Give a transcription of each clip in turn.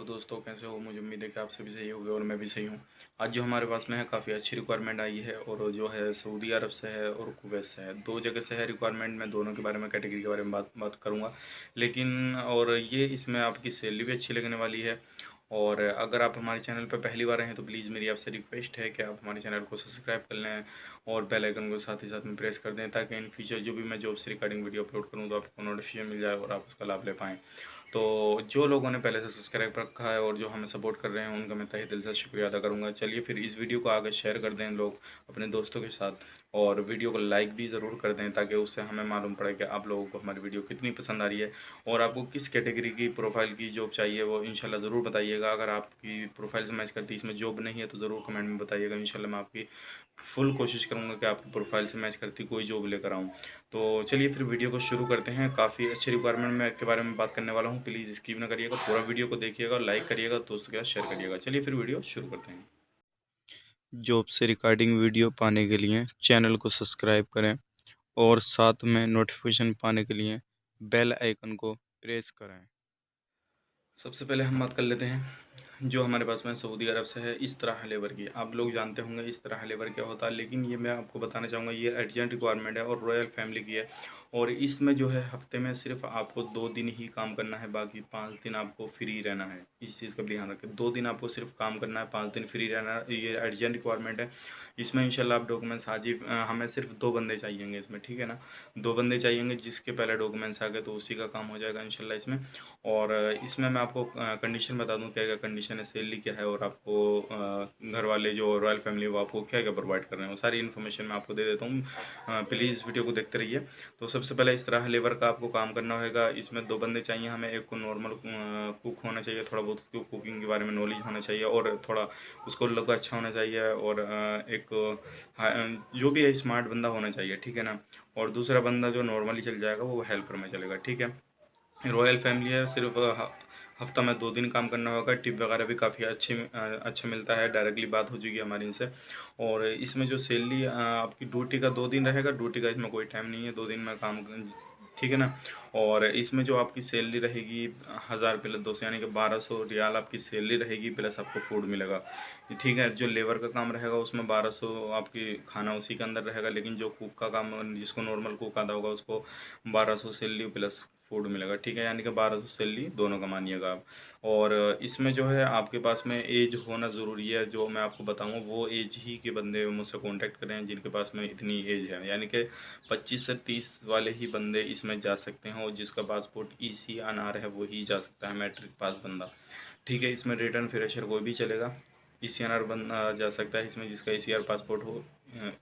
दोस्तों, कैसे हो? मुझे उम्मीद है कि आप सभी सही होंगे और मैं भी सही हूँ। आज जो हमारे पास में है काफ़ी अच्छी रिक्वायरमेंट आई है और जो है सऊदी अरब से है और कुवैत से है। 2 जगह से है रिक्वायरमेंट। मैं दोनों के बारे में कैटेगरी के बारे में बात करूँगा। लेकिन और ये इसमें आपकी सैलरी भी अच्छी लगने वाली है। और अगर आप हमारे चैनल पर पहली बार आए हैं तो प्लीज़ मेरी आपसे रिक्वेस्ट है कि आप हमारे चैनल को सब्सक्राइब कर लें और बेल आइकन को साथ ही साथ में प्रेस कर दें, ताकि इन फ्यूचर जो भी मैं जॉब से रिगार्डिंग वीडियो अपलोड करूँ तो आपको नोटिफिकेशन मिल जाए और आप उसका लाभ ले पाएँ। तो जो लोगों ने पहले से सब्सक्राइब रखा है और जो हमें सपोर्ट कर रहे हैं उनका मैं तहे दिल से शुक्रिया अदा करूंगा। चलिए फिर इस वीडियो को आगे शेयर कर दें लोग अपने दोस्तों के साथ, और वीडियो को लाइक भी ज़रूर कर दें ताकि उससे हमें मालूम पड़े कि आप लोगों को हमारी वीडियो कितनी पसंद आ रही है और आपको किस कैटेगरी की प्रोफाइल की जॉब चाहिए वो इंशाल्लाह ज़रूर बताइएगा। अगर आपकी प्रोफाइल से मैच करती है, इसमें जॉब नहीं है, तो ज़रूर कमेंट में बताइएगा। इंशाल्लाह मैं आपकी फुल कोशिश करूंगा कि आपकी प्रोफाइल से मैच करती कोई जॉब लेकर आऊँ। तो चलिए फिर वीडियो को शुरू करते हैं। काफ़ी अच्छी रिक्वायरमेंट में के बारे में बात करने वाला हूँ। प्लीज़ स्किप ना करिएगा, पूरा वीडियो को देखिएगा, लाइक करिएगा, दोस्तों के साथ शेयर करिएगा। चलिए फिर वीडियो शुरू करते हैं। जॉब से रिगार्डिंग वीडियो पाने के लिए चैनल को सब्सक्राइब करें और साथ में नोटिफिकेशन पाने के लिए बेल आइकन को प्रेस करें। सबसे पहले हम बात कर लेते हैं जो हमारे पास में सऊदी अरब से है इस तरह लेबर की। आप लोग जानते होंगे इस तरह लेबर क्या होता है, लेकिन ये मैं आपको बताना चाहूँगा ये अर्जेंट रिक्वायरमेंट है और रॉयल फैमिली की है। और इसमें जो है हफ्ते में सिर्फ आपको 2 दिन ही काम करना है, बाकी 5 दिन आपको फ्री रहना है। इस चीज़ का भी ध्यान रखें, 2 दिन आपको सिर्फ काम करना है, 5 दिन फ्री रहना है। ये अर्जेंट रिक्वायरमेंट है। इसमें इंशाल्लाह आप डॉक्यूमेंट्स हाजिर हमें सिर्फ 2 बंदे चाहिएंगे इसमें, ठीक है ना। 2 बंदे चाहिएंगे, जिसके पहले डॉक्यूमेंट्स आ गए तो उसी का काम हो जाएगा इंशाल्लाह इसमें। और इसमें मैं आपको कंडीशन बता दूं क्या क्या कंडीशन है, सैलरी क्या है और आपको घर वाले जो रॉयल फैमिली वो आपको क्या क्या प्रोवाइड कर रहे हैं, वो सारी इन्फॉर्मेशन मैं आपको दे देता हूँ। प्लीज़ वीडियो को देखते रहिए। तो सबसे पहले इस तरह लेबर का आपको काम करना होगा। इसमें 2 बंदे चाहिए हमें। एक को नॉर्मल कुक होना चाहिए, थोड़ा बहुत उसको कुकिंग के बारे में नॉलेज होना चाहिए और थोड़ा उसको लुक अच्छा होना चाहिए। और एक जो भी है स्मार्ट बंदा होना चाहिए, ठीक है ना। और दूसरा बंदा जो नॉर्मली चल जाएगा वो हेल्पर में चलेगा, ठीक है। रॉयल फैमिली है, सिर्फ हफ्ता में 2 दिन काम करना होगा। टिप वगैरह भी काफ़ी अच्छा मिलता है। डायरेक्टली बात हो चुकी है हमारी इनसे। और इसमें जो सैलरी आपकी ड्यूटी का 2 दिन रहेगा, ड्यूटी का इसमें कोई टाइम नहीं है, 2 दिन में काम, ठीक है ना। और इसमें जो आपकी सैलरी रहेगी 1000 प्लस 200 यानी कि 1200 रियाल आपकी सैलरी रहेगी, प्लस आपको फूड मिलेगा, ठीक है। जो लेबर का काम रहेगा उसमें 1200 आपकी खाना उसी के अंदर रहेगा, लेकिन जो कुक का काम जिसको नॉर्मल कुक आता होगा उसको 1200 सैलरी प्लस फूड मिलेगा, ठीक है। यानी कि 1200 सैलरी दोनों का मानिएगा आप। और इसमें जो है आपके पास में एज होना ज़रूरी है। जो मैं आपको बताऊंगा वो एज ही के बंदे मुझसे कांटेक्ट करें जिनके पास में इतनी एज है, यानी कि 25 से 30 वाले ही बंदे इसमें जा सकते हैं। और जिसका पासपोर्ट ECNR है वो ही जा सकता है, मैट्रिक पास बंदा, ठीक है। इसमें रिटर्न फ्रेशर कोई भी चलेगा। ECNR बंदा जा सकता है इसमें, जिसका ECR पासपोर्ट हो,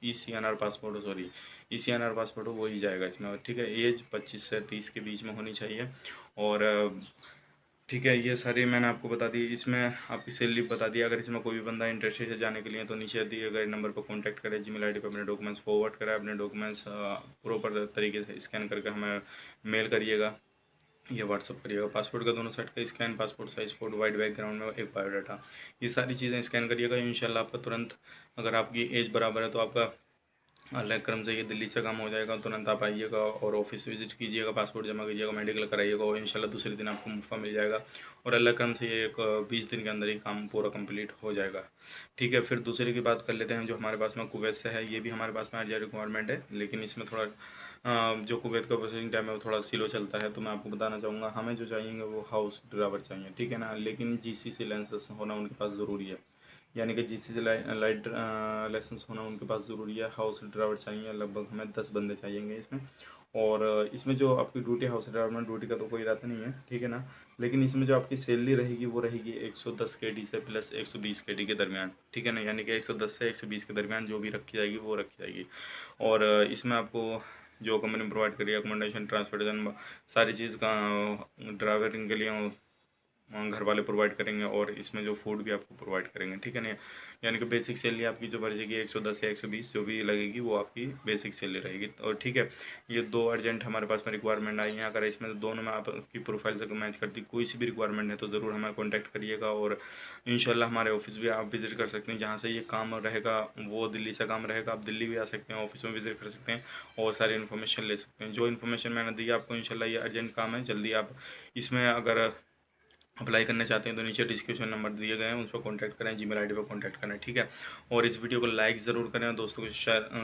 ECNR पासपोर्ट हो, सॉरी ECNR पासपोर्ट हो वो ही जाएगा इसमें, ठीक है। एज 25 से 30 के बीच में होनी चाहिए। और ठीक है, ये सारी मैंने आपको बता दी। इसमें आपकी सैलरी बता दी। अगर इसमें कोई भी बंदा इंटरेस्टेड है जाने के लिए तो नीचे दिए गए नंबर पर कांटेक्ट करें, जीमेल आईडी पर अपने डॉक्यूमेंट्स फॉरवर्ड करें। अपने डॉक्यूमेंट्स प्रॉपर तरीके से स्कैन करके हमें मेल करिएगा या व्हाट्सअप करिएगा। पासपोर्ट का दोनों साइड का scan, passport size photo, white background में एक बायोडाटा, ये सारी चीज़ें स्कैन करिएगा। इंशाल्लाह आपका तुरंत, अगर आपकी एज बराबर है तो आपका अल्लाह करम से ये दिल्ली से काम हो जाएगा। तुरंत आप आइएगा और ऑफिस विजिट कीजिएगा, पासपोर्ट जमा कीजिएगा, मेडिकल कराइएगा और इंशाल्लाह दूसरे दिन आपको मुफ्त मिल जाएगा। और अल्लाह करम से ये एक 20 दिन के अंदर ही काम पूरा कंप्लीट हो जाएगा, ठीक है। फिर दूसरे की बात कर लेते हैं जो हमारे पास में कुवैत से है। ये भी हमारे पास में अर्जेंट रिक्वायरमेंट है, लेकिन इसमें थोड़ा जो कुवैत का प्रोसेसिंग टाइम है वो थोड़ा स्लो चलता है। तो मैं आपको बताना चाहूँगा हमें जो चाहिए वो हाउस ड्राइवर चाहिए, ठीक है ना। लेकिन GCC लाइसेंस होना उनके पास ज़रूरी है, यानी कि GCC लाइट लाइसेंस होना उनके पास ज़रूरी है। हाउस ड्राइवर चाहिए, लगभग हमें 10 बंदे चाहिएंगे इसमें। और इसमें जो आपकी ड्यूटी, हाउस ड्राइवर में ड्यूटी का तो कोई इरादा नहीं है, ठीक है ना। लेकिन इसमें जो आपकी सैलरी रहेगी वो रहेगी 110 KD से प्लस 120 KD के दरमियान, ठीक है ना। यानी कि 110 से 120 के दरमियान जो भी रखी जाएगी वो रखी जाएगी। और इसमें आपको जो कंपनी प्रोवाइड करिए अकोमोडेशन, ट्रांसपोर्टेशन, सारी चीज़ का ड्राइवरिंग के लिए घर वाले प्रोवाइड करेंगे। और इसमें जो फूड भी आपको प्रोवाइड करेंगे, ठीक है ना। यानी कि बेसिक सैलरी आपकी जो बढ़ जाएगी 110 या 120 जो भी लगेगी वो आपकी बेसिक सैलरी रहेगी। और ठीक है, ये 2 अर्जेंट हमारे पास में रिक्वायरमेंट आई हैं। अगर इसमें दोनों में आपकी प्रोफाइल से मैच करती कोई सी भी रिक्वायरमेंट है तो ज़रूर हमें कॉन्टैक्ट करिएगा। और इंशाल्लाह हमारे ऑफिस भी आप विज़िट कर सकते हैं, जहाँ से ये काम रहेगा वो दिल्ली से काम रहेगा। आप दिल्ली भी आ सकते हैं, ऑफिस में विज़िट कर सकते हैं और सारी इन्फॉर्मेशन ले सकते हैं। जो इन्फॉर्मेशन मैंने दी आपको, इंशाल्लाह ये अर्जेंट काम है, जल्दी आप इसमें अगर अप्लाई करना चाहते हैं तो नीचे डिस्क्रिप्शन नंबर दिए गए हैं, उस पर कॉन्टैक्ट करें, जीमेल आईडी पर कॉन्टैक्ट करें, ठीक है। और इस वीडियो को लाइक ज़रूर करें और दोस्तों के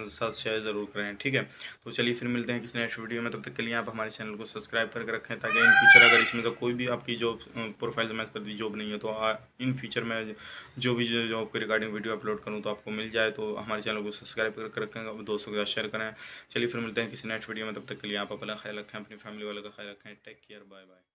साथ शेयर ज़रूर करें, ठीक है। तो चलिए फिर मिलते हैं किसी नेक्स्ट वीडियो में, तब तक के लिए आप हमारे चैनल को सब्सक्राइब करके रखें, ताकि इन फ्यूचर अगर इसमें तो कोई भी आपकी जॉब प्रोफाइल मैच करती जॉब नहीं है तो इन फ्यूचर में जो भी जॉब के रिगार्डिंग वीडियो अपलोड करूँ तो आपको मिल जाए। तो हमारे चैनल को सब्सक्राइब करके रखें, दोस्तों के साथ शेयर करें। चलिए फिर मिलते हैं किसी नेक्स्ट वीडियो में, तब तक के लिए आप अपना ख्याल रखें, अपनी फैमिली वालों का ख्याल रखें। Take care, bye bye.